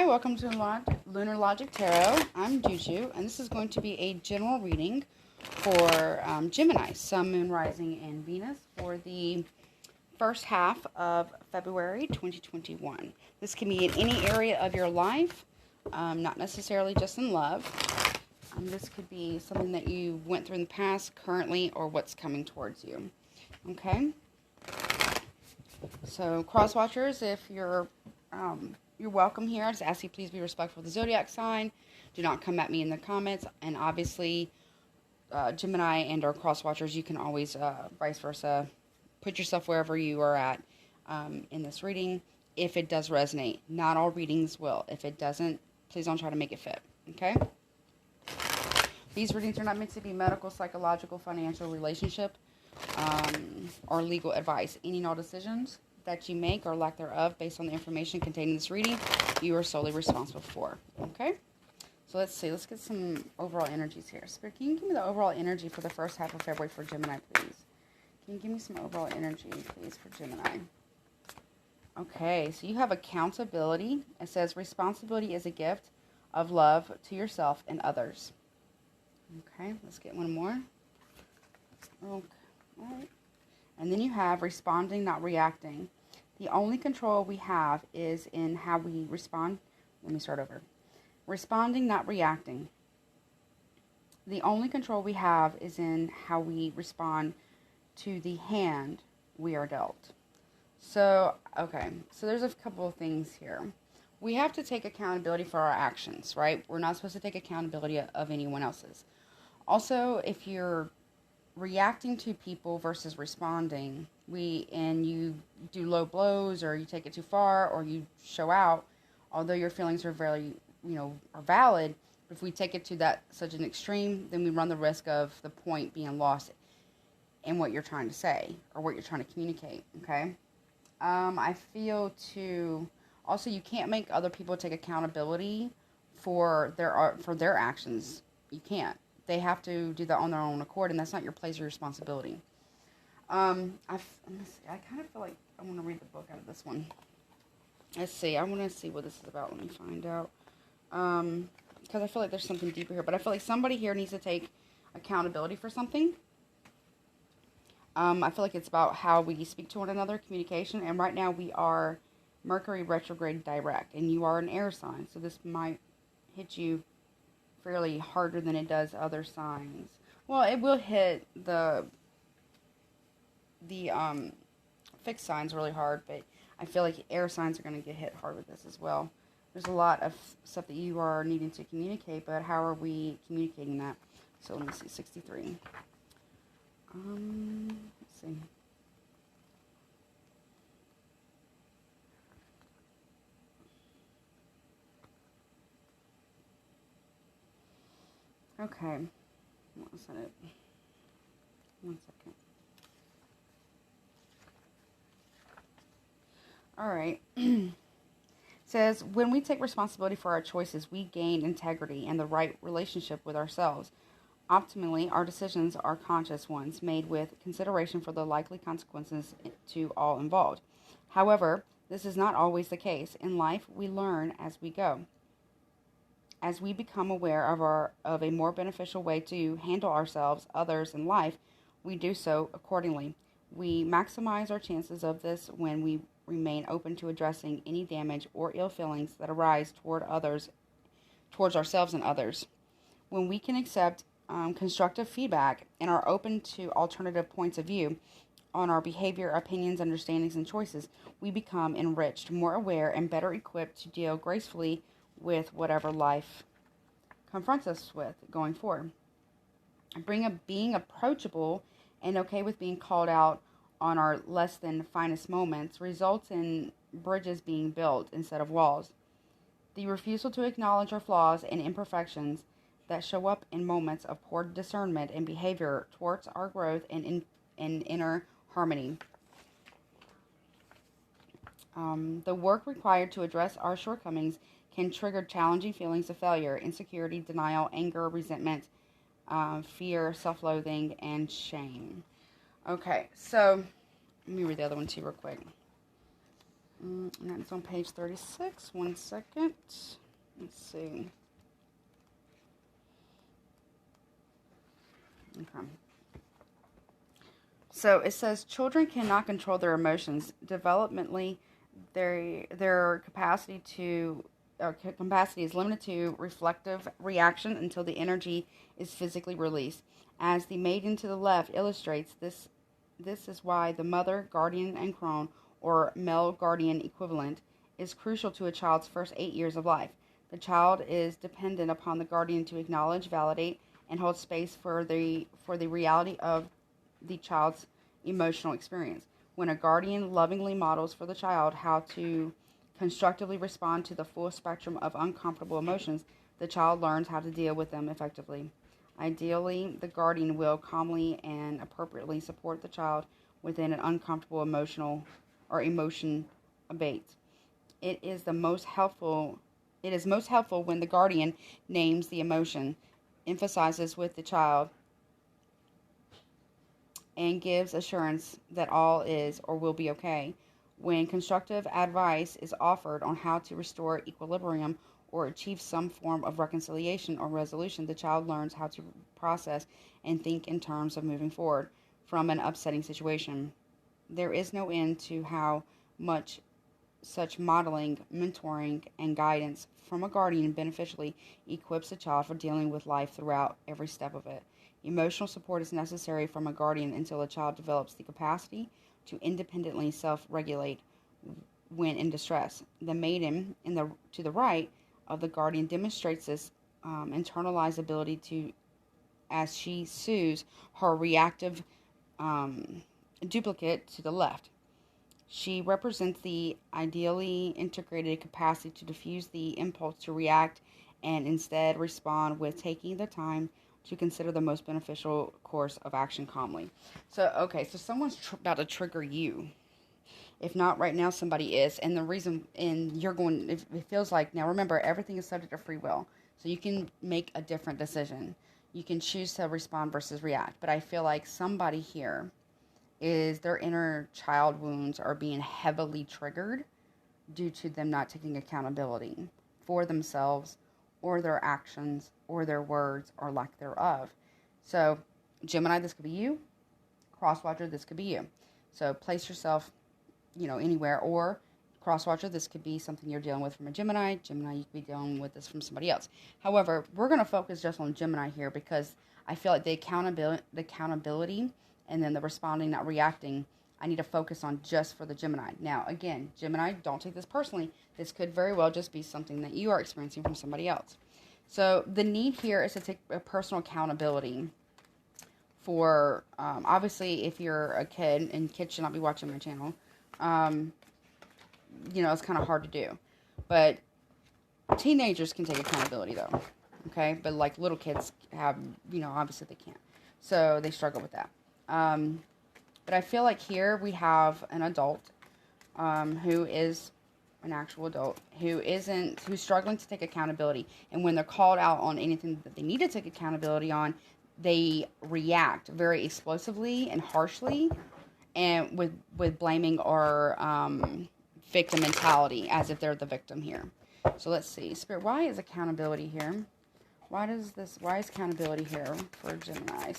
welcome to Lunar Logic Tarot. I'm Juju, and this is going to be a general reading for Gemini, Sun, Moon, Rising, and Venus for the first half of February 2021. This can be in any area of your life, not necessarily just in love. This could be something that you went through in the past, currently, or what's coming towards you. Okay? So, cross watchers, if you're welcome here. I just ask you please be respectful of the zodiac sign. Do not come at me in the comments. And obviously, Gemini and or cross watchers, you can always vice versa. Put yourself wherever you are at in this reading. If it does resonate, not all readings will. If it doesn't, please don't try to make it fit. Okay? These readings are not meant to be medical, psychological, financial, relationship, or legal advice. Any and all decisions that you make or lack thereof based on the information contained in this reading, you are solely responsible for. Okay? So let's see. Let's get some overall energies here. Spirit, can you give me the overall energy for the first half of February for Gemini, please? Can you give me some overall energy, please, for Gemini? Okay, so you have accountability. It says responsibility is a gift of love to yourself and others. Okay, let's get one more. Okay, all right. And then you have responding, not reacting. The only control we have is in how we respond. Let me start over. Responding, not reacting. The only control we have is in how we respond to the hand we are dealt. So, okay. So there's a couple of things here. We have to take accountability for our actions, right? We're not supposed to take accountability of anyone else's. Also, if you're reacting to people versus responding, and you do low blows or you take it too far or you show out, although your feelings are very, are valid, if we take it to such an extreme, then we run the risk of the point being lost in what you're trying to say or what you're trying to communicate. Okay. I feel also you can't make other people take accountability for their actions. You can't. They have to do that on their own accord, and that's not your place or responsibility. I kind of feel like I want to read the book out of this one. Let's see. I want to see what this is about. Let me find out. Because I feel like there's something deeper here. But I feel like somebody here needs to take accountability for something. I feel like it's about how we speak to one another, communication. And right now we are Mercury retrograde direct. And you are an air sign. So this might hit you fairly harder than it does other signs. Well, it will hit the fixed signs really hard, but I feel like air signs are going to get hit hard with this as well. There's a lot of stuff that you are needing to communicate, but how are we communicating that? So let me see, 63. Let's see. Okay. What was that? 1 second. All right. Says, when we take responsibility for our choices, we gain integrity and the right relationship with ourselves. Optimally, our decisions are conscious ones made with consideration for the likely consequences to all involved. However, this is not always the case. In life, we learn as we go. As we become aware of a more beneficial way to handle ourselves, others, and life, we do so accordingly. We maximize our chances of this when we remain open to addressing any damage or ill feelings that arise towards ourselves and others. When we can accept constructive feedback and are open to alternative points of view on our behavior, opinions, understandings, and choices, we become enriched, more aware, and better equipped to deal gracefully with whatever life confronts us with going forward. Being approachable and okay with being called out on our less than finest moments results in bridges being built instead of walls. The refusal to acknowledge our flaws and imperfections that show up in moments of poor discernment and behavior towards our growth and inner harmony. The work required to address our shortcomings can trigger challenging feelings of failure, insecurity, denial, anger, resentment, fear, self-loathing, and shame. Okay, so let me read the other one too real quick. And that's on page 36. One second. Let's see. Okay. So it says children cannot control their emotions. Developmentally, their capacity is limited to reflective reaction until the energy is physically released. As the maiden to the left illustrates, this is why the mother, guardian, and crone, or male guardian equivalent, is crucial to a child's first 8 years of life. The child is dependent upon the guardian to acknowledge, validate, and hold space for the reality of the child's emotional experience. When a guardian lovingly models for the child how to constructively respond to the full spectrum of uncomfortable emotions, the child learns how to deal with them effectively. Ideally, the guardian will calmly and appropriately support the child within an uncomfortable emotion abates. It is most helpful when the guardian names the emotion, emphasizes with the child, and gives assurance that all is or will be okay. When constructive advice is offered on how to restore equilibrium or achieve some form of reconciliation or resolution, the child learns how to process and think in terms of moving forward from an upsetting situation. There is no end to how much such modeling, mentoring, and guidance from a guardian beneficially equips a child for dealing with life throughout every step of it. Emotional support is necessary from a guardian until a child develops the capacity to independently self-regulate when in distress. The maiden to the right of the guardian demonstrates this internalized ability to, as she soothes her reactive duplicate to the left. She represents the ideally integrated capacity to diffuse the impulse to react and instead respond with taking the time to consider the most beneficial course of action calmly. So someone's about to trigger you. If not right now, somebody is. And the reason, it feels like, now remember, everything is subject to free will. So you can make a different decision. You can choose to respond versus react. But I feel like somebody here is their inner child wounds are being heavily triggered due to them not taking accountability for themselves or their actions or their words or lack thereof. So, Gemini, this could be you. Crosswatcher, this could be you. So, place yourself, anywhere. Or, Crosswatcher, this could be something you're dealing with from a Gemini. Gemini, you could be dealing with this from somebody else. However, we're going to focus just on Gemini here because I feel like the accountability and then the responding, not reacting, I need to focus on just for the Gemini. Now, again, Gemini, don't take this personally. This could very well just be something that you are experiencing from somebody else. So the need here is to take a personal accountability for, obviously, if you're a kid, and kids should not be watching my channel, it's kind of hard to do. But teenagers can take accountability, though, okay? But, like, little kids have, obviously they can't. So they struggle with that. But I feel like here we have an adult who is an actual adult who's struggling to take accountability. And when they're called out on anything that they need to take accountability on, they react very explosively and harshly, and with blaming or victim mentality, as if they're the victim here. So let's see, Spirit, why is accountability here? Why is accountability here for Gemini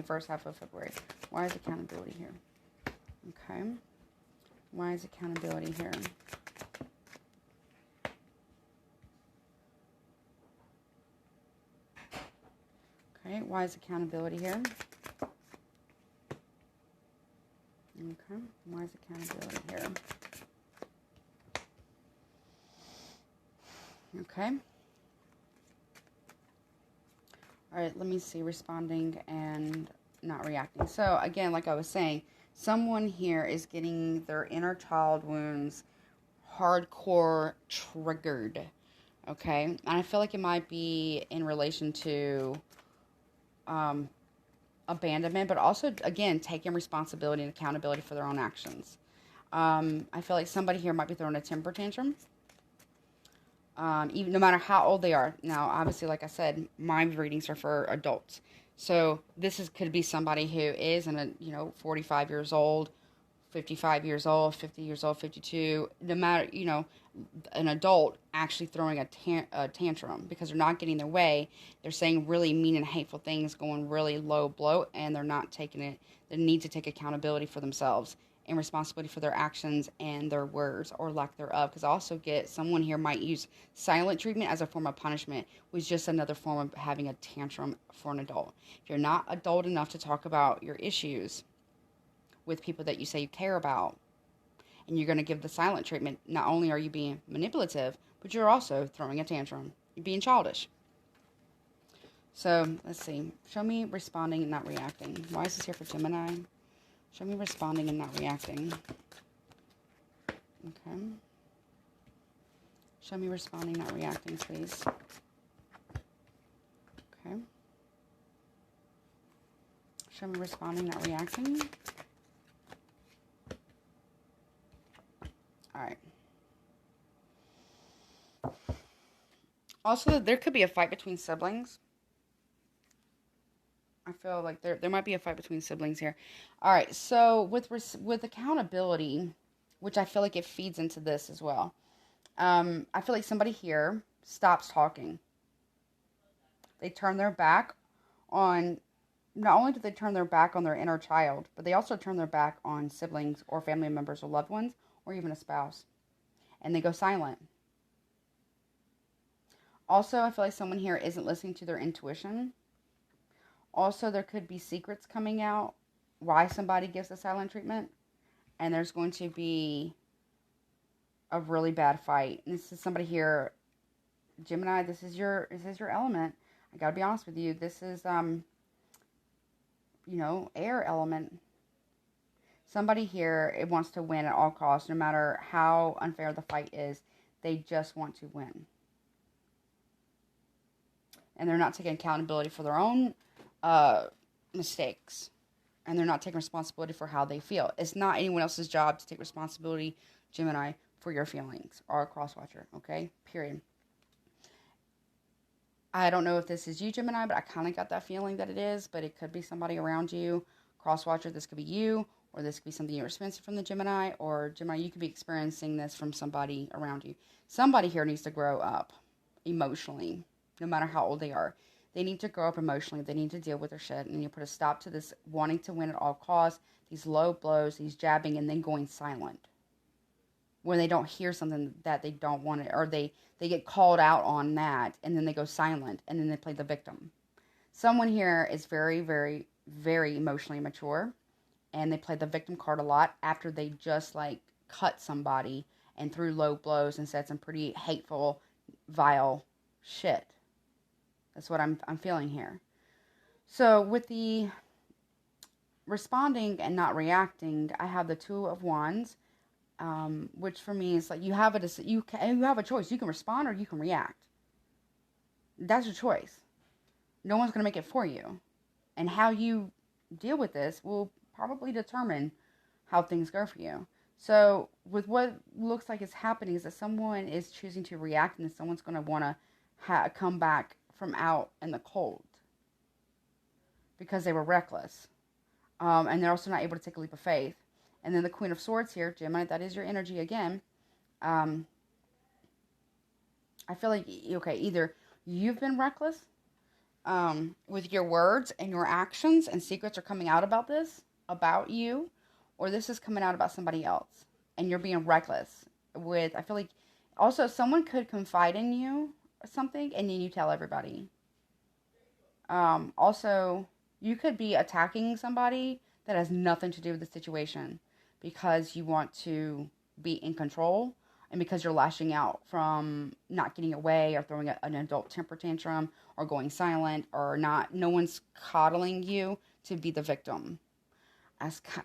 first half of February? Why is accountability here? Okay. Why is accountability here? Okay, why is accountability here? Okay, why is accountability here? Okay. All right, let me see, responding and not reacting. So, again, like I was saying, someone here is getting their inner child wounds hardcore triggered, okay? And I feel like it might be in relation to abandonment, but also, again, taking responsibility and accountability for their own actions. I feel like somebody here might be throwing a temper tantrum. Even no matter how old they are. Now, obviously, like I said, my readings are for adults. So this could be somebody who is 45 years old, 55 years old, 50 years old, 52, no matter, an adult actually throwing a tantrum because they're not getting their way. They're saying really mean and hateful things, going really low blow, and they're not taking it. They need to take accountability for themselves and responsibility for their actions and their words or lack thereof. Because I also get someone here might use silent treatment as a form of punishment, which is just another form of having a tantrum for an adult. If you're not adult enough to talk about your issues with people that you say you care about, and you're going to give the silent treatment, not only are you being manipulative, but you're also throwing a tantrum. You're being childish. So, let's see. Show me responding and not reacting. Why is this here for Gemini? Show me responding and not reacting. Okay. Show me responding, not reacting, please. Okay. Show me responding, not reacting. All right. Also, there could be a fight between siblings. I feel like there might be a fight between siblings here. All right. So with accountability, which I feel like it feeds into this as well. I feel like somebody here stops talking. They turn their back on. Not only do they turn their back on their inner child, but they also turn their back on siblings or family members or loved ones, or even a spouse. And they go silent. Also, I feel like someone here isn't listening to their intuition. Also, there could be secrets coming out why somebody gives the silent treatment. And there's going to be a really bad fight. And this is somebody here, Gemini, this is your element. I gotta be honest with you. This is, air element. Somebody here, it wants to win at all costs, no matter how unfair the fight is. They just want to win. And they're not taking accountability for their own mistakes. And they're not taking responsibility for how they feel. It's not anyone else's job to take responsibility, Gemini, for your feelings or a crosswatcher, okay? Period. I don't know if this is you, Gemini, but I kind of got that feeling that it is, but it could be somebody around you. Crosswatcher, this could be you, or this could be something you're experiencing from the Gemini, or Gemini, you could be experiencing this from somebody around you. Somebody here needs to grow up emotionally, no matter how old they are. They need to grow up emotionally. They need to deal with their shit, and you put a stop to this wanting to win at all costs, these low blows, these jabbing, and then going silent when they don't hear something that they don't want to, or they get called out on that, and then they go silent, and then they play the victim. Someone here is very, very, very emotionally mature, and they play the victim card a lot after they just, cut somebody and threw low blows and said some pretty hateful, vile shit. That's what I'm feeling here. So, with the responding and not reacting, I have the Two of Wands, which for me is like you have a choice. You can respond or you can react. That's your choice. No one's going to make it for you. And how you deal with this will probably determine how things go for you. So with what looks like is happening is that someone is choosing to react, and someone's going to want to come back from out in the cold because they were reckless. And they're also not able to take a leap of faith. And then the Queen of Swords here, Gemini, that is your energy again. I feel like, okay, either you've been reckless with your words and your actions, and secrets are coming out about you, or this is coming out about somebody else, and you're being reckless with, I feel like, also someone could confide in you or something, and then you tell everybody. Also, you could be attacking somebody that has nothing to do with the situation, because you want to be in control, and because you're lashing out from not getting away, or throwing an adult temper tantrum, or going silent, or no one's coddling you to be the victim.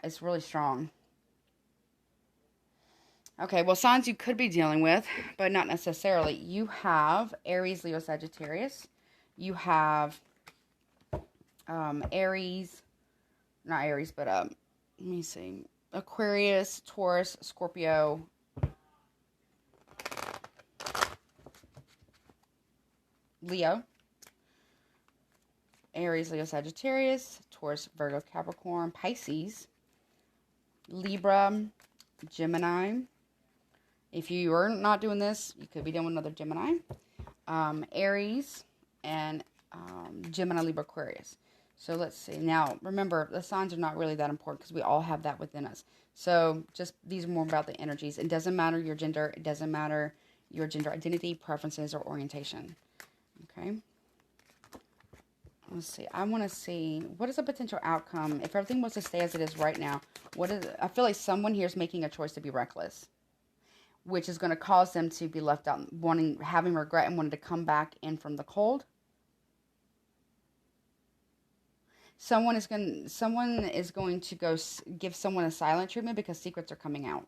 It's really strong. Okay, well, signs you could be dealing with, but not necessarily. You have Aries, Leo, Sagittarius. You have Aries, not Aries, but let me see. Aquarius, Taurus, Scorpio, Leo, Aries, Leo, Sagittarius, Taurus, Virgo, Capricorn, Pisces, Libra, Gemini. If you are not doing this, you could be doing another Gemini. Aries, and Gemini, Libra, Aquarius. So let's see. Now, remember, the signs are not really that important because we all have that within us. So just these are more about the energies. It doesn't matter your gender. It doesn't matter your gender identity, preferences, or orientation. Okay. Let's see. I want to see what is a potential outcome if everything was to stay as it is right now. I feel like someone here is making a choice to be reckless, which is going to cause them to be left out, having regret and wanting to come back in from the cold. Someone is going to go give someone a silent treatment because secrets are coming out.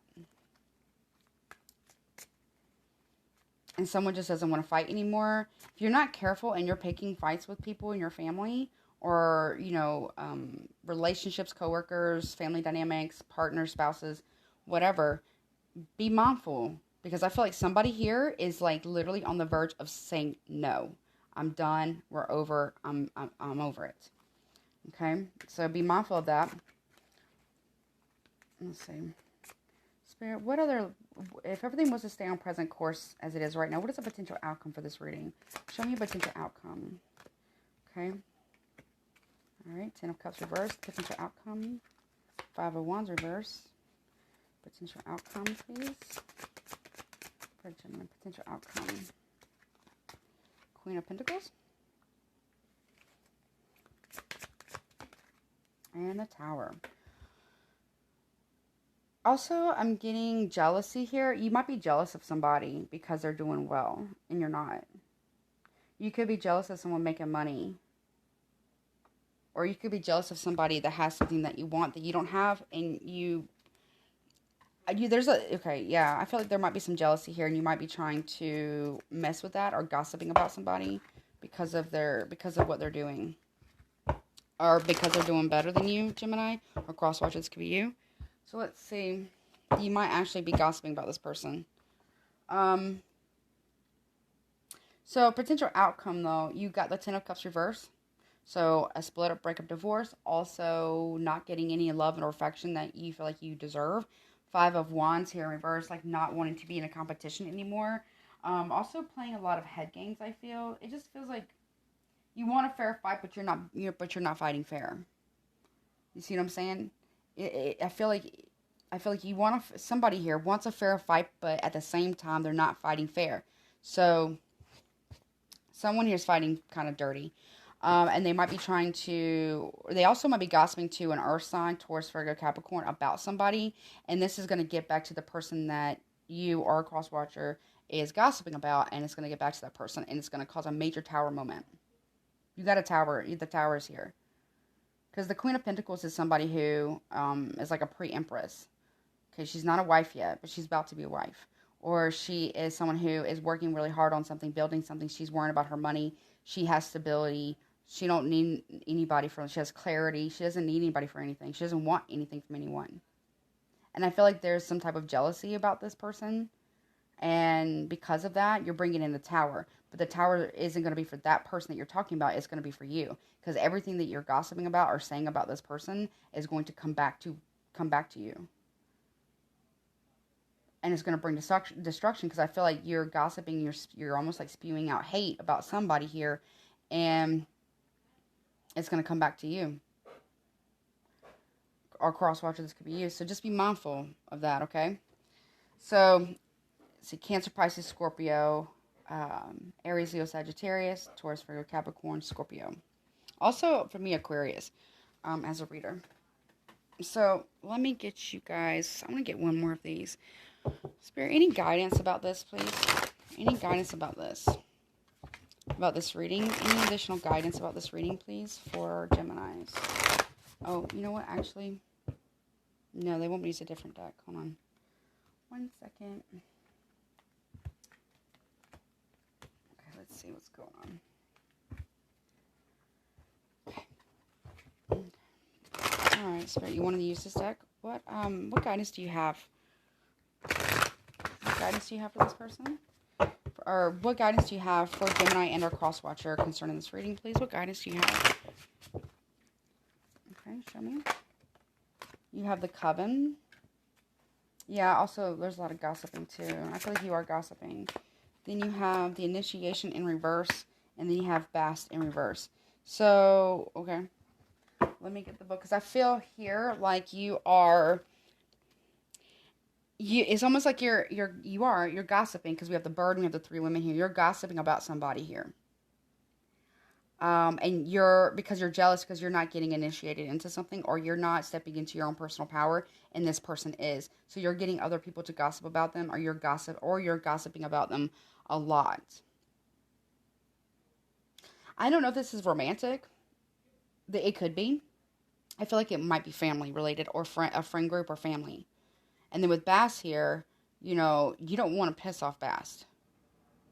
And someone just doesn't want to fight anymore. If you're not careful and you're picking fights with people in your family or, relationships, coworkers, family dynamics, partners, spouses, whatever, be mindful. Because I feel like somebody here is like literally on the verge of saying, no, I'm done. We're over. I'm over it. Okay. So be mindful of that. Let's see. Spirit, if everything was to stay on present course as it is right now, what is a potential outcome for this reading? Show me a potential outcome. Okay. All right. 10 of Cups reversed. Potential outcome. 5 of Wands reverse. Potential outcome, please. For Gemini, potential outcome. Queen of Pentacles. And the Tower. Also, I'm getting jealousy here. You might be jealous of somebody because they're doing well, and you're not. You could be jealous of someone making money. Or you could be jealous of somebody that has something that you want that you don't have, and I feel like there might be some jealousy here, and you might be trying to mess with that or gossiping about somebody because of what they're doing. Or because they're doing better than you, Gemini, or cross watchers could be you. So let's see. You might actually be gossiping about this person. So potential outcome, though, you got the 10 of Cups reverse. So a split up, breakup, divorce. Also not getting any love or affection that you feel like you deserve. 5 of Wands here in reverse, like not wanting to be in a competition anymore. Also playing a lot of head games, I feel. It just feels like you want a fair fight, but you're not fighting fair. You see what I'm saying? I feel like you want somebody here wants a fair fight, but at the same time they're not fighting fair. So someone here is fighting kind of dirty, and they might be they also might be gossiping to an Earth sign, Taurus, Virgo, Capricorn about somebody, and this is going to get back to the person that you or a cross watcher is gossiping about, and it's going to get back to that person, and it's going to cause a major Tower moment. You got a Tower. The Tower is here. Because the Queen of Pentacles is somebody who is like a pre-empress. Okay, she's not a wife yet, but she's about to be a wife. Or she is someone who is working really hard on something, building something. She's worrying about her money. She has stability. She don't need anybody she has clarity. She doesn't need anybody for anything. She doesn't want anything from anyone. And I feel like there's some type of jealousy about this person. And because of that, you're bringing in the Tower. But the Tower isn't going to be for that person that you're talking about. It's going to be for you. Because everything that you're gossiping about or saying about this person is going to come back to you. And it's going to bring destruction because I feel like you're gossiping. You're almost like spewing out hate about somebody here. And it's going to come back to you. Or cross watcher, this could be you. So just be mindful of that, okay? So, see, Cancer, Pisces, Scorpio, Aries, Leo, Sagittarius, Taurus, Virgo, Capricorn, Scorpio. Also, for me, Aquarius, as a reader. So, let me get you guys, I'm going to get one more of these. Spirit, any guidance about this, please? Any guidance about this? About this reading? Any additional guidance about this reading, please, for Geminis? Oh, you know what, actually? No, they want me to use a different deck. Hold on. 1 second. Okay, let's see what's going on. Okay. Alright, Spirit, you wanted to use this deck? What guidance do you have? What guidance do you have for this person? Or what guidance do you have for Gemini and our cross watcher concerning this reading, please? What guidance do you have? Okay, show me. You have the Coven. Yeah, also, there's a lot of gossiping, too. I feel like you are gossiping. Then you have the initiation in reverse, and then you have Bast in reverse. So, okay. Let me get the book, because I feel here like you are... it's almost like you're gossiping, because we have the bird and we have the 3 women here. You're gossiping about somebody here. And because you're jealous because you're not getting initiated into something, or you're not stepping into your own personal power, and this person is. So you're getting other people to gossip about them, or you're gossiping about them a lot. I don't know if this is romantic. It could be. I feel like it might be family related, or a friend group or family. And then with Bast here, you don't want to piss off Bast.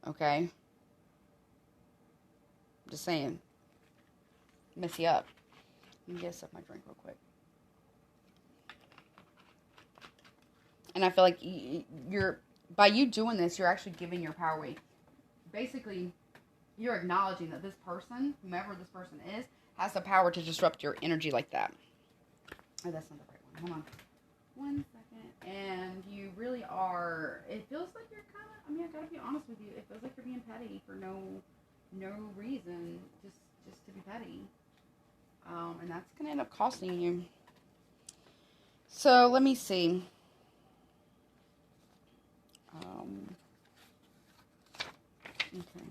Okay? Just saying. Mess you up. Let me get a sip of my drink real quick. And I feel like by you doing this, you're actually giving your power away. Basically, you're acknowledging that this person, whomever this person is, has the power to disrupt your energy like that. Oh, that's not the right one. Hold on. 1 second. And you really are... It feels like you're kind of... I mean, I gotta be honest with you. It feels like you're being petty for no reason. Just to be petty. And that's gonna end up costing you. So, let me see. Okay.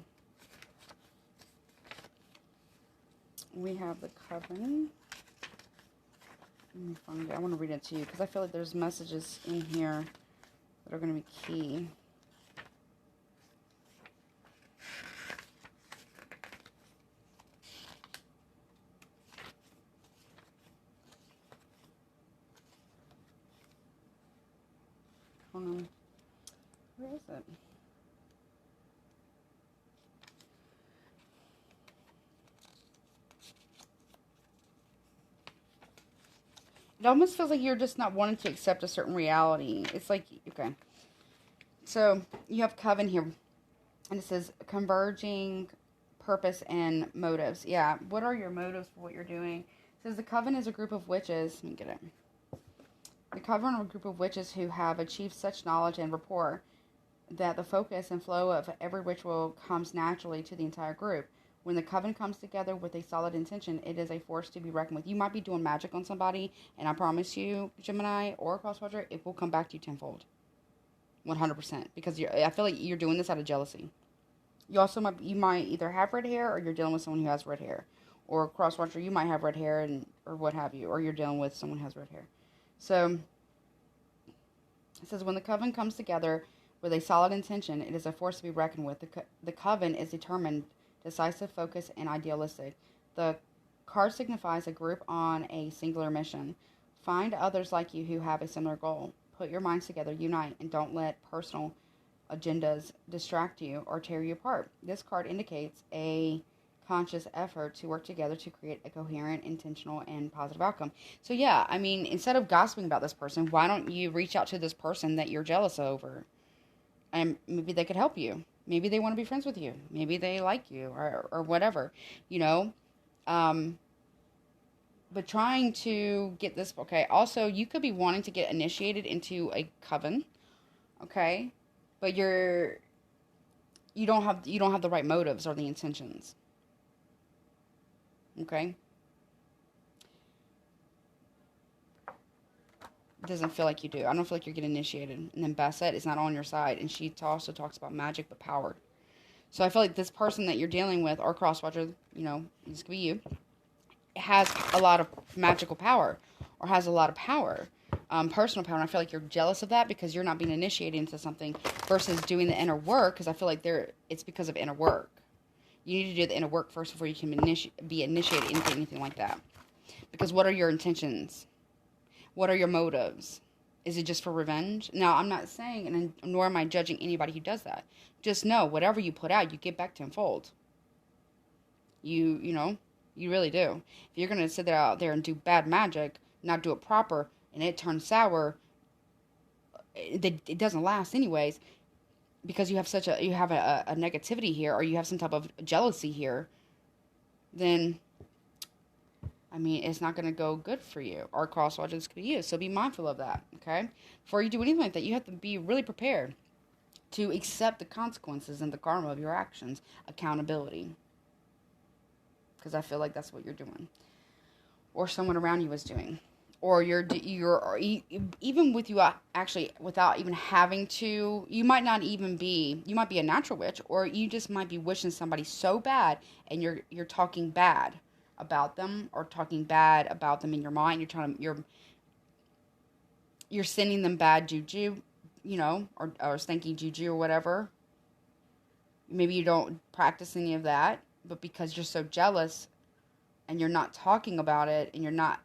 We have the Coven. Let me find it. I want to read it to you because I feel like there's messages in here that are going to be key. Hold on. Where is it? It almost feels like you're just not wanting to accept a certain reality. It's like, okay. So, you have Coven here. And it says, converging purpose and motives. Yeah, what are your motives for what you're doing? It says, the Coven is a group of witches. Let me get it. The Coven are a group of witches who have achieved such knowledge and rapport that the focus and flow of every ritual comes naturally to the entire group. When the Coven comes together with a solid intention, it is a force to be reckoned with. You might be doing magic on somebody, and I promise you, Gemini or Crosswatcher, it will come back to you tenfold. 100%. Because I feel like you're doing this out of jealousy. You might either have red hair, or you're dealing with someone who has red hair. Or Crosswatcher, you might have red hair, or what have you. Or you're dealing with someone who has red hair. So, it says, when the Coven comes together with a solid intention, it is a force to be reckoned with. The Coven is determined, decisive, focused, and idealistic. The card signifies a group on a singular mission. Find others like you who have a similar goal. Put your minds together, unite, and don't let personal agendas distract you or tear you apart. This card indicates a conscious effort to work together to create a coherent, intentional, and positive outcome. So yeah, I mean, instead of gossiping about this person, why don't you reach out to this person that you're jealous over? And maybe they could help you. Maybe they want to be friends with you. Maybe they like you, or whatever, But trying to get this, okay. Also, you could be wanting to get initiated into a Coven, okay, but you don't have the right motives or the intentions, okay. It doesn't feel like you do. I don't feel like you're getting initiated. And then Bassett is not on your side, and she also talks about magic but power. So I feel like this person that you're dealing with, or Crosswatcher, this could be you, has a lot of magical power, or has a lot of power, personal power. And I feel like you're jealous of that because you're not being initiated into something versus doing the inner work, because I feel like it's because of inner work. You need to do the inner work first before you can be initiated into anything like that. Because what are your intentions? What are your motives? Is it just for revenge? Now, I'm not saying, and nor am I judging anybody who does that. Just know, whatever you put out, you get back tenfold. You really do. If you're going to sit out there and do bad magic, not do it proper, and it turns sour, it doesn't last anyways, because you have a negativity here, or you have some type of jealousy here, then, I mean, it's not going to go good for you. Or cross watchers could be you. So be mindful of that, okay? Before you do anything like that, you have to be really prepared to accept the consequences and the karma of your actions. Accountability. Because I feel like that's what you're doing. Or someone around you is doing. Or even with you actually, without even having to, you might be a natural witch, or you just might be wishing somebody so bad, and you're talking bad about them, or talking bad about them in your mind. You're sending them bad juju, or stinky juju or whatever. Maybe you don't practice any of that, but because you're so jealous and you're not talking about it, and you're not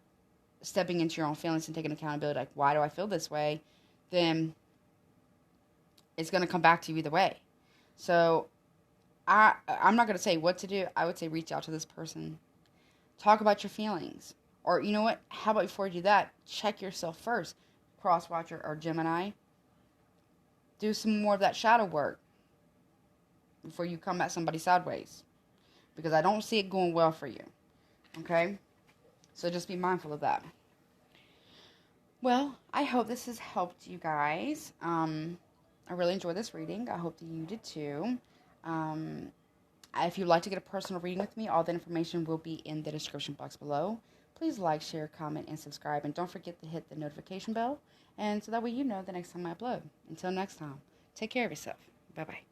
stepping into your own feelings and taking accountability, like, why do I feel this way? Then it's going to come back to you either way. So I'm not going to say what to do. I would say reach out to this person. Talk about your feelings. Or, you know what? How about before you do that, check yourself first. Crosswatcher or Gemini. Do some more of that shadow work before you come at somebody sideways. Because I don't see it going well for you. Okay? So just be mindful of that. Well, I hope this has helped you guys. I really enjoyed this reading. I hope that you did too. If you'd like to get a personal reading with me, all the information will be in the description box below. Please like, share, comment, and subscribe. And don't forget to hit the notification bell. And so that way you know the next time I upload. Until next time, take care of yourself. Bye-bye.